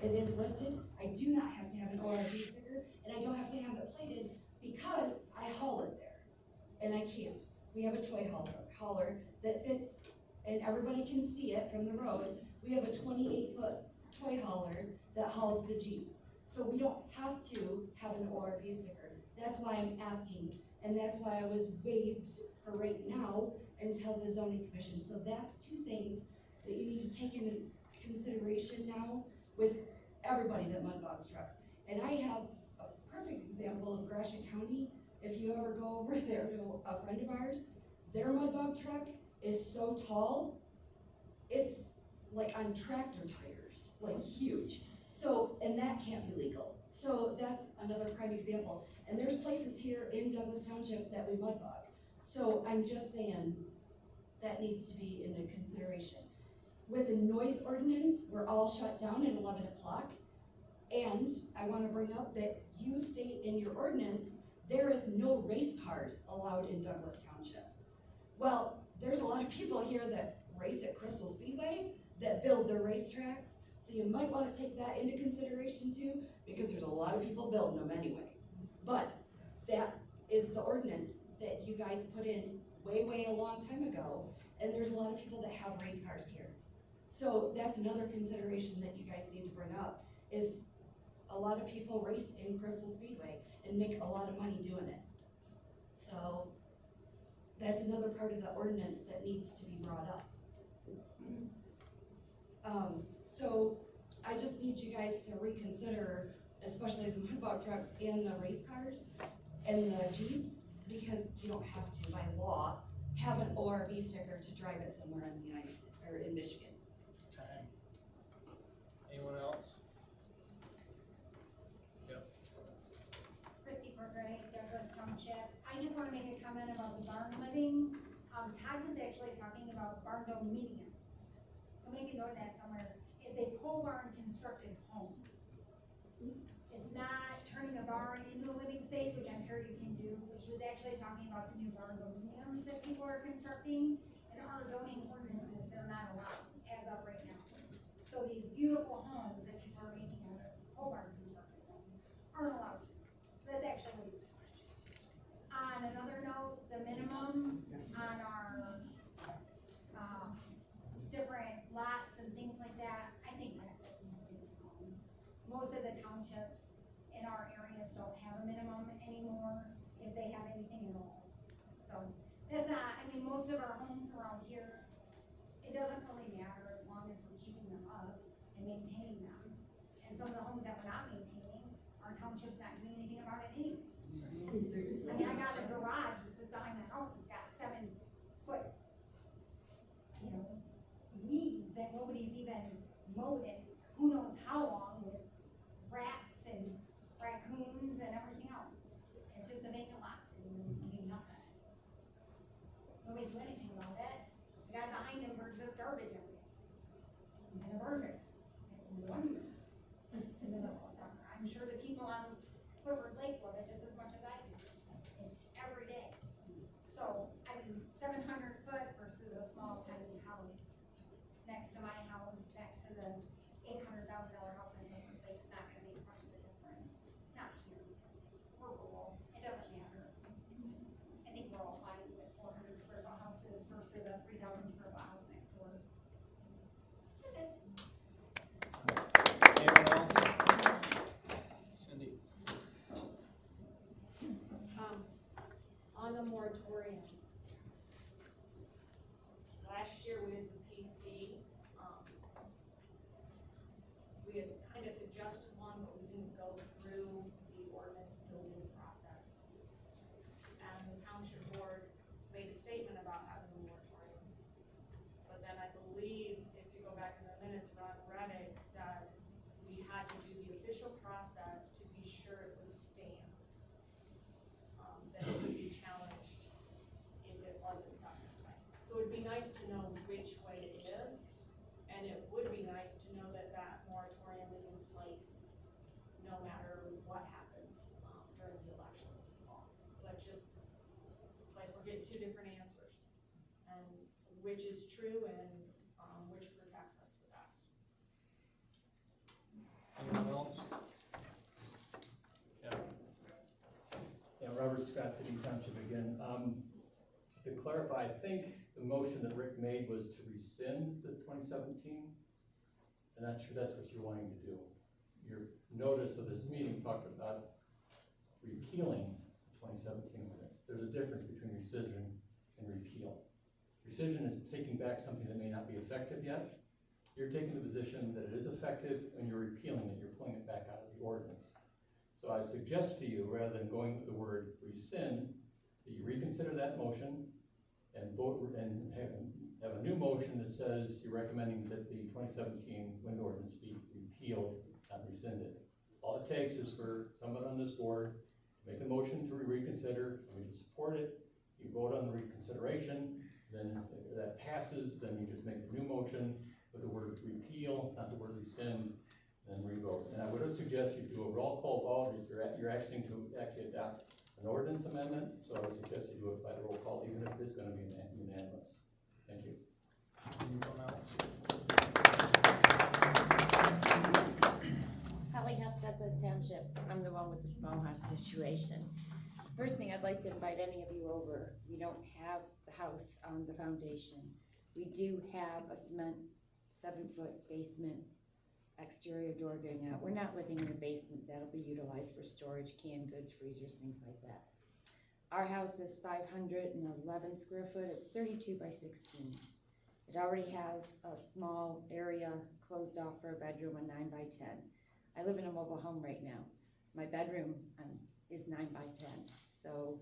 it is lifted, I do not have to have an ORV sticker, and I don't have to have it plated because I haul it there. And I can't. We have a toy hauler that fits, and everybody can see it from the road. We have a 28-foot toy hauler that hauls the Jeep. So we don't have to have an ORV sticker. That's why I'm asking, and that's why I was waived for right now until the zoning commission. So that's two things that you need to take into consideration now with everybody that mud box trucks. And I have a perfect example of Gratiot County. If you ever go over there to a friend of ours, their mud box truck is so tall, it's like on tractor tires, like huge. So, and that can't be legal. So that's another prime example. And there's places here in Douglas Township that we mud bog. So I'm just saying that needs to be into consideration. With the noise ordinance, we're all shut down at 11 o'clock. And I want to bring up that you state in your ordinance, there is no race cars allowed in Douglas Township. Well, there's a lot of people here that race at Crystal Speedway, that build their racetracks. So you might want to take that into consideration too, because there's a lot of people building them anyway. But that is the ordinance that you guys put in way a long time ago, and there's a lot of people that have race cars here. So that's another consideration that you guys need to bring up, is a lot of people race in Crystal Speedway and make a lot of money doing it. So that's another part of the ordinance that needs to be brought up. So I just need you guys to reconsider, especially the mud box trucks and the race cars and the Jeeps, because you don't have to, by law, have an ORV sticker to drive it somewhere in the United States or in Michigan. Okay. Anyone else? Yep. Christy Portray, Douglas Township. I just want to make a comment about the barn living. Todd was actually talking about barn dominiums. So make a note of that somewhere. It's a pole barn constructed home. It's not turning a barn into a living space, which I'm sure you can do. He was actually talking about the new barn dominiums that people are constructing, and our zoning ordinances, they're not allowed as of right now. So these beautiful homes that people are making out of pole barn constructed homes aren't allowed. So that's actually what he was talking about. On another note, the minimum on our different lots and things like that, I think that needs to be known. Most of the townships in our areas don't have a minimum anymore, if they have anything at all. So that's not, I mean, most of our homes around here, it doesn't really matter as long as we're keeping them up and maintaining them. And some of the homes that we're not maintaining, our township's not doing anything about it anyway. I mean, I got a garage that sits behind my house, it's got 7-foot, weeds that nobody's even mowed in who knows how long, with rats and raccoons and everything else. It's just a vacant lot sitting there doing nothing. Nobody's doing anything about it. The guy behind him brings this garbage every day. And a burner. It's wonderful in the middle of summer. I'm sure the people on Clifford Lake love it just as much as I do. It's every day. So, I mean, 700 foot versus a small tiny house next to my house, next to the $800,000 house in Clifford Lake, it's not gonna make much of a difference. Not here, we're rural, it doesn't matter. I think we're all fine with 400 square foot houses versus a 3,000 square foot house next door. That's it. Anyone else? Cindy? On the moratorium. Last year we was a PC. We had kind of suggested one, but we didn't go through the ordinance building process. And the township board made a statement about having a moratorium. But then I believe, if you go back in the minutes, Ron read it, said we had to do the official process to be sure it would stand. That it would be challenged if it wasn't done that way. So it'd be nice to know which way it is, and it would be nice to know that that moratorium is in place no matter what happens during the elections this fall. But just, it's like we're getting two different answers, and which is true and which protects us the best. Board, Scott City Township again. Just to clarify, I think the motion that Rick made was to rescind the 2017. I'm not sure that's what you're wanting to do. Your notice of this meeting talked about repealing the 2017 ordinance. There's a difference between rescission and repeal. Rescission is taking back something that may not be effective yet. You're taking the position that it is effective and you're repealing it, you're pulling it back out of the ordinance. So I suggest to you, rather than going with the word rescind, that you reconsider that motion and vote and have a new motion that says you're recommending that the 2017 wind ordinance be repealed, not rescinded. All it takes is for someone on this board to make a motion to reconsider, somebody to support it, you vote on the reconsideration, then if that passes, then you just make a new motion with the word repeal, not the word rescind, then revote. And I would suggest you do a roll call vote if you're asking to actually adopt an ordinance amendment, so I would suggest you do it by roll call, even if it's gonna be unanimous. Thank you. Anyone else? Holly Huff, Douglas Township. I'm the one with the small house situation. First thing, I'd like to invite any of you over. We don't have the house on the foundation. We do have a cement 7-foot basement exterior door going out. We're not living in the basement. That'll be utilized for storage, canned goods, freezers, things like that. Our house is 511 square foot. It's 32 by 16. It already has a small area closed off for a bedroom, a 9 by 10. I live in a mobile home right now. My bedroom is 9 by 10. So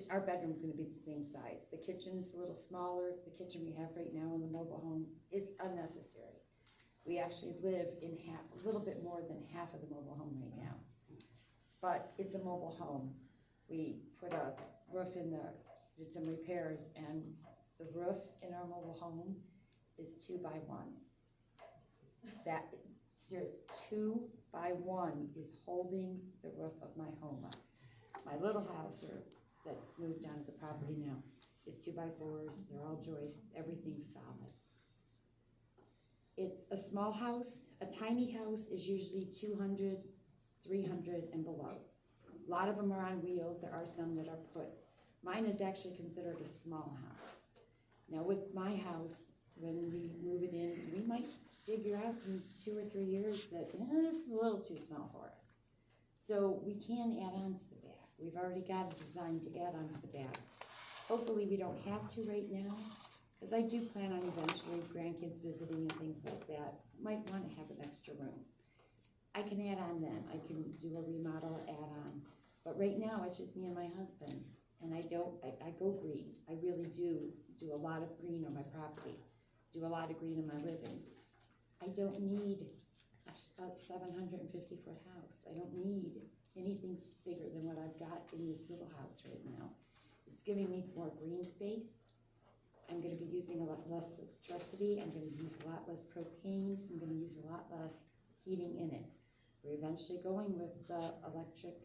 our bedroom's gonna be the same size. The kitchen's a little smaller. The kitchen we have right now in the mobile home is unnecessary. We actually live in a little bit more than half of the mobile home right now. But it's a mobile home. We put a roof in there, did some repairs, and the roof in our mobile home is 2 by 1s. There's 2 by 1 is holding the roof of my home up. My little house, that's moved onto the property now, is 2 by 4s. They're all joists, everything's solid. It's a small house. A tiny house is usually 200, 300 and below. A lot of them are on wheels. There are some that are put. Mine is actually considered a small house. Now with my house, when we move it in, we might figure out in 2 or 3 years that this is a little too small for us. So we can add on to the back. We've already got a design to add on to the back. Hopefully we don't have to right now, because I do plan on eventually grandkids visiting and things like that. Might want to have an extra room. I can add on then. I can do a remodel add on. But right now it's just me and my husband. And I go green. I really do a lot of green on my property. Do a lot of green in my living. I don't need a 750-foot house. I don't need anything bigger than what I've got in this little house right now. It's giving me more green space. I'm gonna be using a lot less electricity. I'm gonna use a lot less propane. I'm gonna use a lot less heating in it. We're eventually going with the electric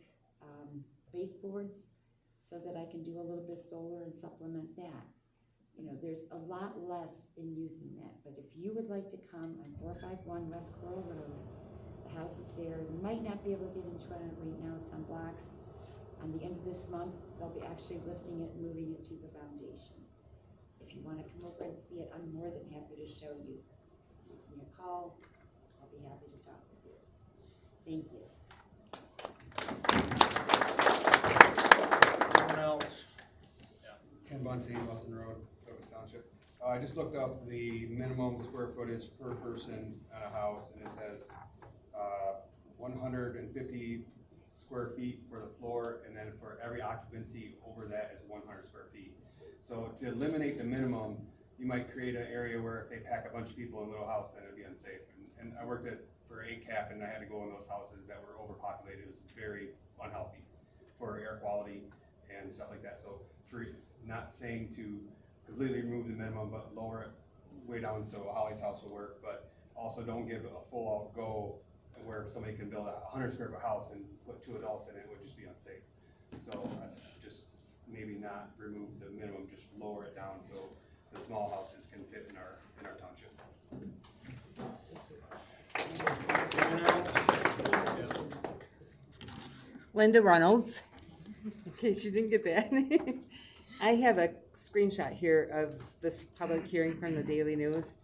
baseboards so that I can do a little bit of solar and supplement that. You know, there's a lot less in using that. But if you would like to come on 451 West Coral Road, the house is there. You might not be able to get into it right now. It's on blocks. On the end of this month, they'll be actually lifting it and moving it to the foundation. If you want to come over and see it, I'm more than happy to show you. Give me a call. I'll be happy to talk with you. Thank you. Anyone else? Ken Bunting, Weston Road, Douglas Township. I just looked up the minimum square footage per person on a house, and it says 150 square feet for the floor, and then for every occupancy over that is 100 square feet. So to eliminate the minimum, you might create an area where if they pack a bunch of people in a little house, then it'd be unsafe. And I worked for ACAP, and I had to go in those houses that were overpopulated. It was very unhealthy for air quality and stuff like that. So not saying to completely remove the minimum, but lower it way down so Holly's house will work, but also don't give a full out go where somebody can build a 100 square foot house and put 2 adults in it would just be unsafe. So just maybe not remove the minimum, just lower it down so the small houses can fit in our township. Anyone else? Linda Reynolds, case you didn't get that. I have a screenshot here of this public hearing from the Daily News,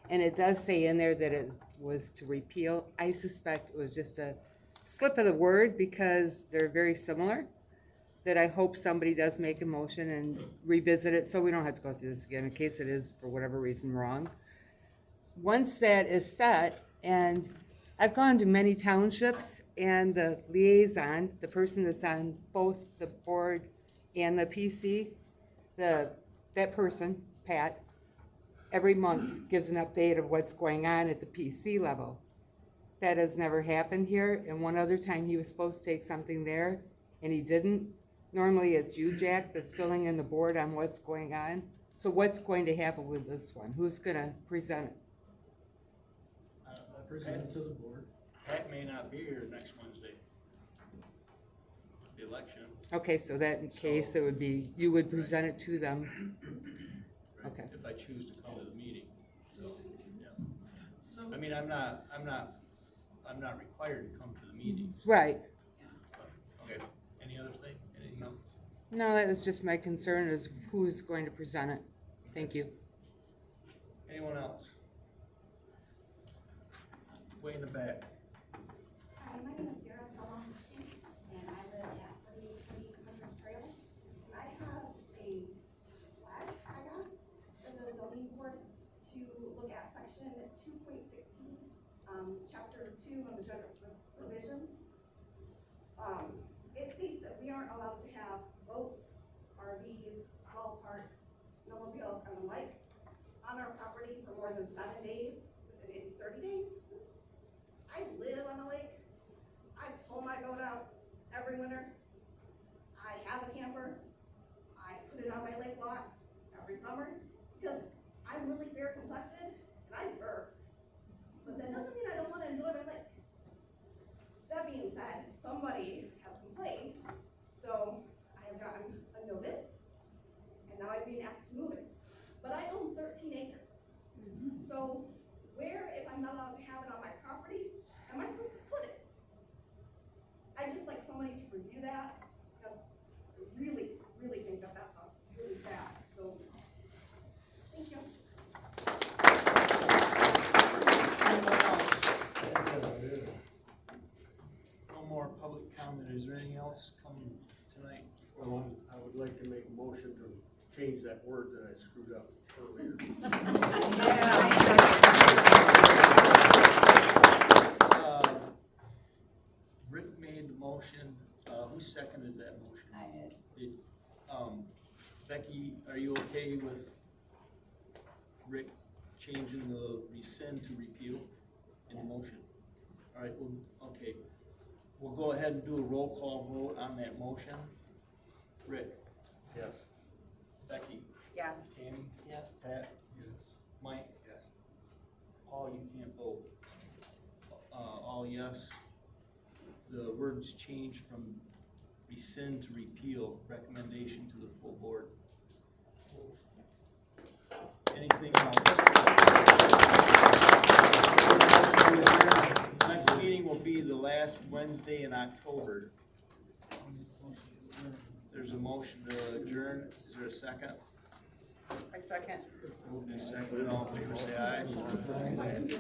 and it does say in there that it was to repeal. I suspect it was just a slip of the word because they're very similar, that I hope somebody does make a motion and revisit it, so we don't have to go through this again in case it is, for whatever reason, wrong. Once that is set, and I've gone to many townships, and the liaison, the person that's on both the board and the PC, that person, Pat, every month gives an update of what's going on at the PC level. That has never happened here, and one other time he was supposed to take something there, and he didn't. Normally it's you, Jack, that's filling in the board on what's going on. So what's going to happen with this one? Who's gonna present it? I present it to the board. Pat may not be here next Wednesday. The election. Okay, so that in case it would be, you would present it to them. Okay. If I choose to come to the meeting, so, yeah. I mean, I'm not required to come to the meeting. Right. Okay, any other thing, anything else? No, that was just my concern, is who's going to present it. Thank you. Anyone else? Way in the back. Hi, my name is Sarah Salamanchi, and I live at 3820 Trail. I have a request, I guess, for the zoning board to look at section 2.16, chapter 2 of the general provisions. It states that we aren't allowed to have boats, RVs, golf carts, snowmobiles, and the like on our property for more than 7 days within 30 days. I live on a lake. I pull my boat out every winter. I have a camper. I put it on my lake lot every summer because I'm really fair complected and I burp. But that doesn't mean I don't want to enjoy my lake. That being said, somebody has complained, so I have gotten a notice, and now I'm being asked to move it. But I own 13 acres. So where, if I'm not allowed to have it on my property, am I supposed to put it? I'd just like somebody to review that, because I really, really think that that's really bad. So, thank you. No more public comment. Is there anything else coming tonight? Well, I would like to make a motion to change that word that I screwed up earlier. Rick made the motion. Who seconded that motion? I did. Did, Becky, are you okay with Rick changing the rescind to repeal in the motion? All right, well, okay. We'll go ahead and do a roll call vote on that motion. Rick? Yes. Becky? Yes. Tammy? Yes. Pat? Yes. Mike? Yes. Paul, you can't vote. All yes. The words change from rescind to repeal, recommendation to the full board. Anything else? Next meeting will be the last Wednesday in October. There's a motion to adjourn. Is there a second? I second. Moved and seconded. All in favor, say aye.